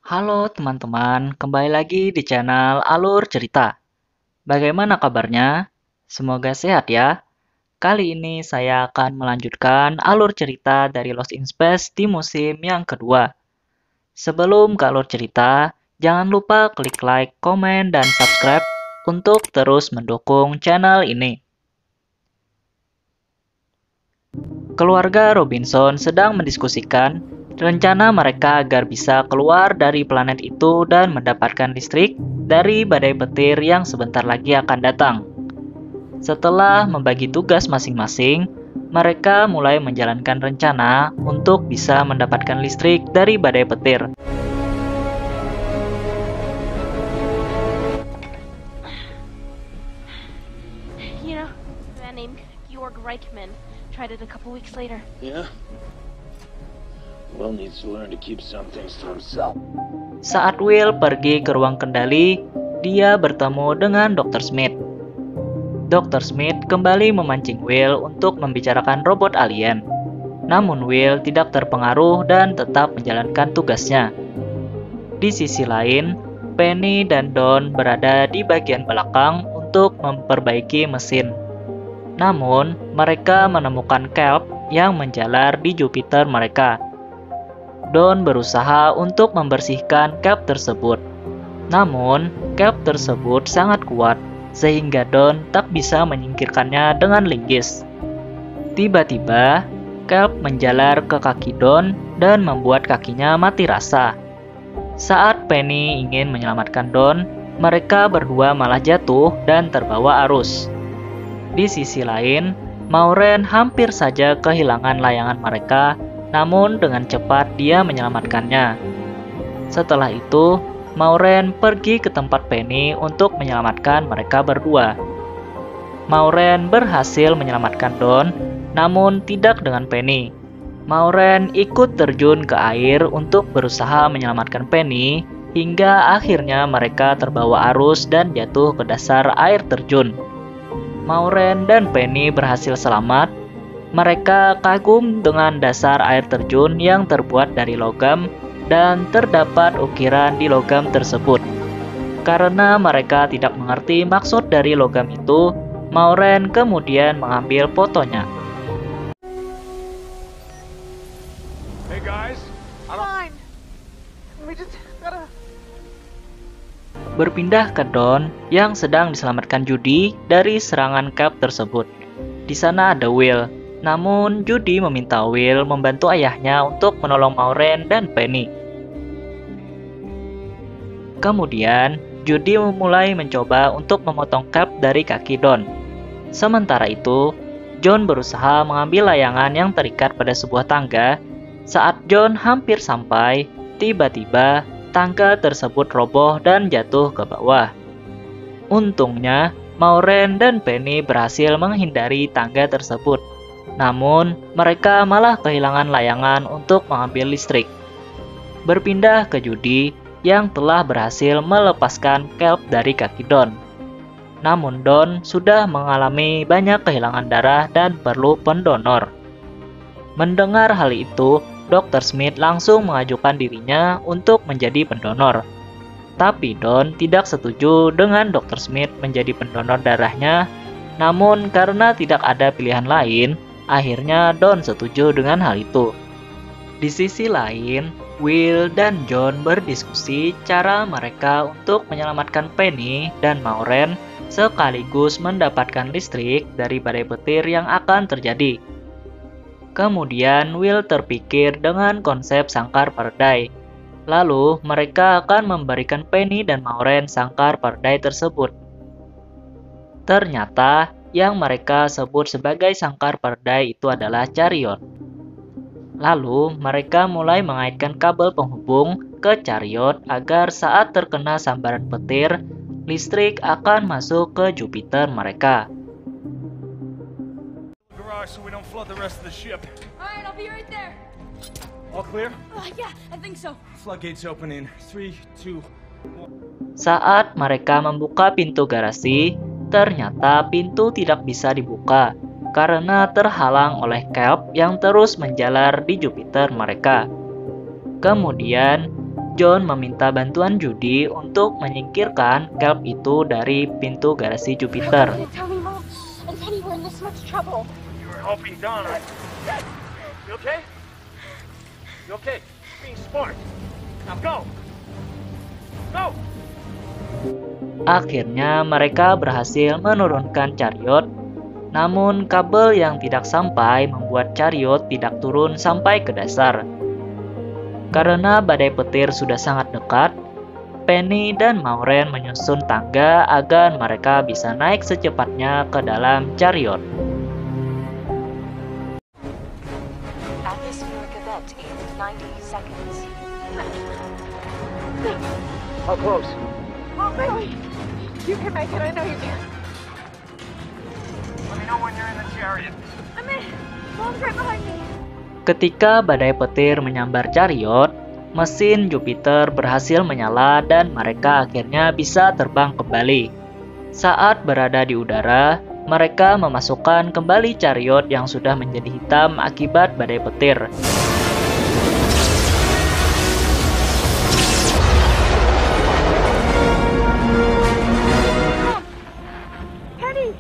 Halo teman-teman, kembali lagi di channel Alur Cerita. Bagaimana kabarnya? Semoga sehat ya. Kali ini saya akan melanjutkan alur cerita dari Lost in Space di musim yang kedua. Sebelum ke alur cerita, jangan lupa klik like, komen, dan subscribe untuk terus mendukung channel ini. Keluarga Robinson sedang mendiskusikan rencana mereka agar bisa keluar dari planet itu dan mendapatkan listrik dari badai petir yang sebentar lagi akan datang. Setelah membagi tugas masing-masing, mereka mulai menjalankan rencana untuk bisa mendapatkan listrik dari badai petir. You know, a man named Georg Reichman tried it a couple weeks later. Yeah? Will needs to learn to keep some things to himself. Saat Will pergi ke ruang kendali, dia bertemu dengan Dr. Smith. Dr. Smith kembali memancing Will untuk membicarakan robot alien. Namun Will tidak terpengaruh dan tetap menjalankan tugasnya. Di sisi lain, Penny dan Don berada di bagian belakang untuk memperbaiki mesin. Namun, mereka menemukan kelp yang menjalar di Jupiter mereka. Don berusaha untuk membersihkan kelp tersebut. Namun, kelp tersebut sangat kuat, sehingga Don tak bisa menyingkirkannya dengan linggis. Tiba-tiba, kelp menjalar ke kaki Don dan membuat kakinya mati rasa. Saat Penny ingin menyelamatkan Don, mereka berdua malah jatuh dan terbawa arus. Di sisi lain, Maureen hampir saja kehilangan layangan mereka, namun dengan cepat dia menyelamatkannya. Setelah itu, Maureen pergi ke tempat Penny untuk menyelamatkan mereka berdua. Maureen berhasil menyelamatkan Don, namun tidak dengan Penny. Maureen ikut terjun ke air untuk berusaha menyelamatkan Penny, hingga akhirnya mereka terbawa arus dan jatuh ke dasar air terjun. Maureen dan Penny berhasil selamat. Mereka kagum dengan dasar air terjun yang terbuat dari logam dan terdapat ukiran di logam tersebut. Karena mereka tidak mengerti maksud dari logam itu, Maureen kemudian mengambil fotonya. Hey guys, Fine. We just gotta... Berpindah ke Don yang sedang diselamatkan Judy dari serangan kelp tersebut. Di sana ada Will, namun Judy meminta Will membantu ayahnya untuk menolong Maureen dan Penny. Kemudian, Judy mulai mencoba untuk memotong kelp dari kaki Don. Sementara itu, John berusaha mengambil layangan yang terikat pada sebuah tangga. Saat John hampir sampai, tiba-tiba tangga tersebut roboh dan jatuh ke bawah. Untungnya, Maureen dan Penny berhasil menghindari tangga tersebut. Namun, mereka malah kehilangan layangan untuk mengambil listrik. Berpindah ke Judy yang telah berhasil melepaskan kelp dari kaki Don. Namun Don sudah mengalami banyak kehilangan darah dan perlu pendonor. Mendengar hal itu, Dr. Smith langsung mengajukan dirinya untuk menjadi pendonor. Tapi Don tidak setuju dengan Dr. Smith menjadi pendonor darahnya. Namun karena tidak ada pilihan lain, akhirnya Don setuju dengan hal itu. Di sisi lain, Will dan John berdiskusi cara mereka untuk menyelamatkan Penny dan Maureen sekaligus mendapatkan listrik dari badai petir yang akan terjadi. Kemudian Will terpikir dengan konsep sangkar peredai. Lalu mereka akan memberikan Penny dan Maureen sangkar peredai tersebut. Ternyata yang mereka sebut sebagai sangkar peredai itu adalah chariot. Lalu mereka mulai mengaitkan kabel penghubung ke chariot agar saat terkena sambaran petir, listrik akan masuk ke Jupiter mereka. garage so we don't flood the rest of the ship. Alright, I'll be right there. All clear? Yeah, I think so. Floodgates open in 3, 2. Saat mereka membuka pintu garasi, ternyata pintu tidak bisa dibuka karena terhalang oleh kelp yang terus menjalar di Jupiter mereka. Kemudian, John meminta bantuan Judy untuk menyingkirkan kelp itu dari pintu garasi Jupiter. Tell me, Mom and Penny were in this much trouble. You were helping Don. You okay? You okay? Being smart. Now go. Go. Akhirnya mereka berhasil menurunkan Chariot, namun kabel yang tidak sampai membuat Chariot tidak turun sampai ke dasar. Karena badai petir sudah sangat dekat, Penny dan Maureen menyusun tangga agar mereka bisa naik secepatnya ke dalam Chariot. Atmospheric event in 90 seconds. How close? Oh, really? You can make it. I know you can. Let me know when you're in the chariot. I'm in. Mom's right behind me. Ketika badai petir menyambar Chariot, mesin Jupiter berhasil menyala dan mereka akhirnya bisa terbang kembali. Saat berada di udara, mereka memasukkan kembali Chariot yang sudah menjadi hitam akibat badai petir. Penny,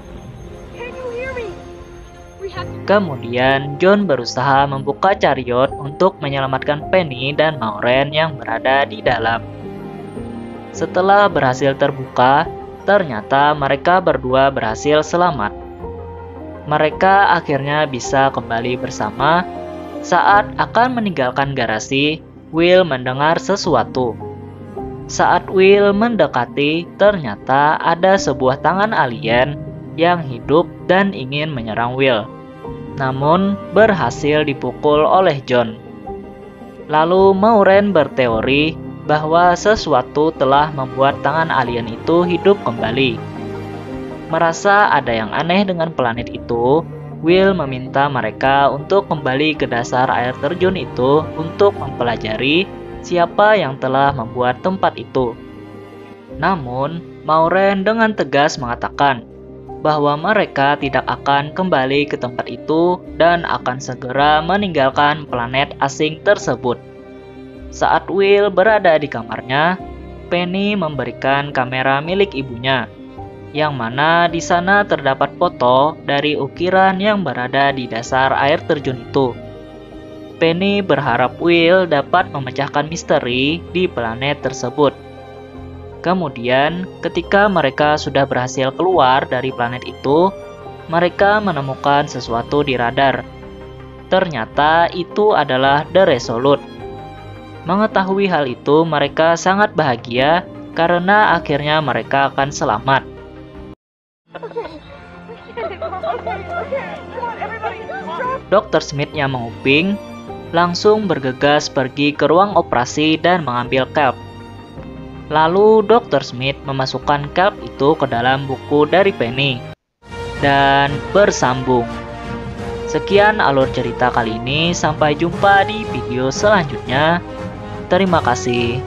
can you hear me? We have to. Kemudian John berusaha membuka Chariot untuk menyelamatkan Penny dan Maureen yang berada di dalam. Setelah berhasil terbuka, ternyata mereka berdua berhasil selamat. Mereka akhirnya bisa kembali bersama. Saat akan meninggalkan garasi, Will mendengar sesuatu. Saat Will mendekati, ternyata ada sebuah tangan alien yang hidup dan ingin menyerang Will, namun berhasil dipukul oleh John. Lalu Maureen berteori bahwa sesuatu telah membuat tangan alien itu hidup kembali. Merasa ada yang aneh dengan planet itu, Will meminta mereka untuk kembali ke dasar air terjun itu untuk mempelajari siapa yang telah membuat tempat itu. Namun, Maureen dengan tegas mengatakan bahwa mereka tidak akan kembali ke tempat itu dan akan segera meninggalkan planet asing tersebut. Saat Will berada di kamarnya, Penny memberikan kamera milik ibunya, yang mana di sana terdapat foto dari ukiran yang berada di dasar air terjun itu. Penny berharap Will dapat memecahkan misteri di planet tersebut. Kemudian, ketika mereka sudah berhasil keluar dari planet itu, mereka menemukan sesuatu di radar. Ternyata itu adalah The Resolute. Mengetahui hal itu, mereka sangat bahagia karena akhirnya mereka akan selamat. Dr. Smith yang menguping langsung bergegas pergi ke ruang operasi dan mengambil kelp. Lalu Dr. Smith memasukkan kelp itu ke dalam buku dari Penny dan bersambung. Sekian alur cerita kali ini, sampai jumpa di video selanjutnya. Terima kasih.